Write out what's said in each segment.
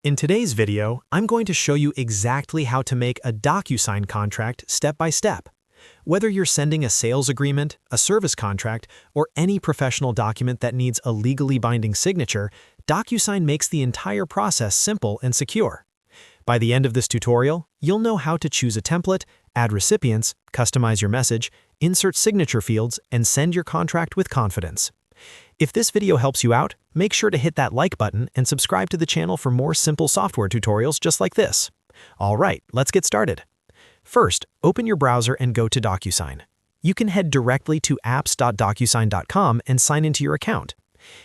In today's video, I'm going to show you exactly how to make a DocuSign contract step by step. Whether you're sending a sales agreement, a service contract, or any professional document that needs a legally binding signature, DocuSign makes the entire process simple and secure. By the end of this tutorial, you'll know how to choose a template, add recipients, customize your message, insert signature fields, and send your contract with confidence. If this video helps you out, make sure to hit that like button and subscribe to the channel for more simple software tutorials just like this. All right, let's get started. First, open your browser and go to DocuSign. You can head directly to apps.docusign.com and sign into your account.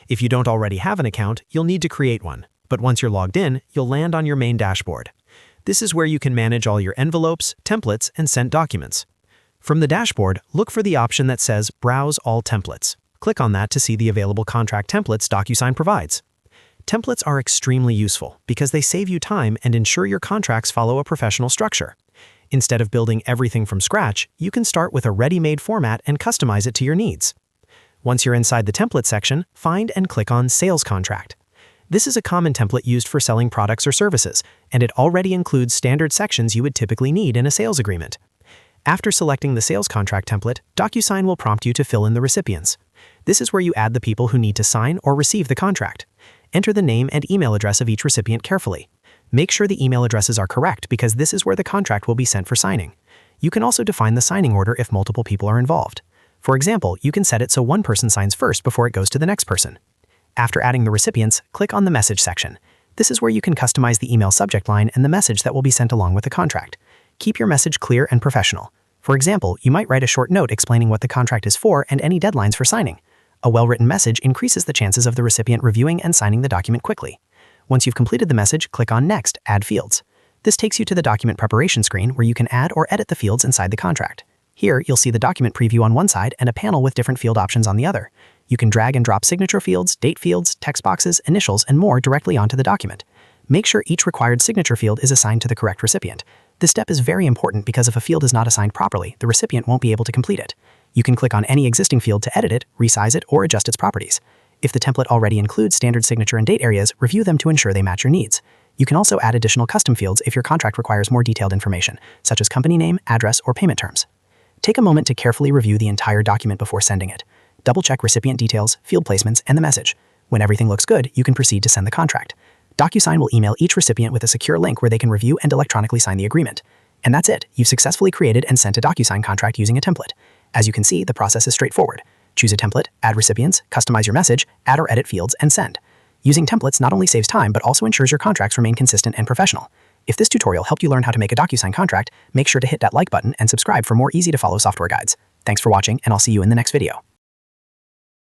If you don't already have an account, you'll need to create one, but once you're logged in, you'll land on your main dashboard. This is where you can manage all your envelopes, templates, and sent documents. From the dashboard, look for the option that says Browse All Templates. Click on that to see the available contract templates DocuSign provides. Templates are extremely useful because they save you time and ensure your contracts follow a professional structure. Instead of building everything from scratch, you can start with a ready-made format and customize it to your needs. Once you're inside the template section, find and click on Sales Contract. This is a common template used for selling products or services, and it already includes standard sections you would typically need in a sales agreement. After selecting the sales contract template, DocuSign will prompt you to fill in the recipients. This is where you add the people who need to sign or receive the contract. Enter the name and email address of each recipient carefully. Make sure the email addresses are correct because this is where the contract will be sent for signing. You can also define the signing order if multiple people are involved. For example, you can set it so one person signs first before it goes to the next person. After adding the recipients, click on the message section. This is where you can customize the email subject line and the message that will be sent along with the contract. Keep your message clear and professional. For example, you might write a short note explaining what the contract is for and any deadlines for signing. A well-written message increases the chances of the recipient reviewing and signing the document quickly. Once you've completed the message, click on Next, Add Fields. This takes you to the document preparation screen where you can add or edit the fields inside the contract. Here, you'll see the document preview on one side and a panel with different field options on the other. You can drag and drop signature fields, date fields, text boxes, initials, and more directly onto the document. Make sure each required signature field is assigned to the correct recipient. This step is very important because if a field is not assigned properly, the recipient won't be able to complete it. You can click on any existing field to edit it, resize it, or adjust its properties. If the template already includes standard signature and date areas, review them to ensure they match your needs. You can also add additional custom fields if your contract requires more detailed information, such as company name, address, or payment terms. Take a moment to carefully review the entire document before sending it. Double-check recipient details, field placements, and the message. When everything looks good, you can proceed to send the contract. DocuSign will email each recipient with a secure link where they can review and electronically sign the agreement. And that's it. You've successfully created and sent a DocuSign contract using a template. As you can see, the process is straightforward. Choose a template, add recipients, customize your message, add or edit fields, and send. Using templates not only saves time, but also ensures your contracts remain consistent and professional. If this tutorial helped you learn how to make a DocuSign contract, make sure to hit that like button and subscribe for more easy-to-follow software guides. Thanks for watching, and I'll see you in the next video.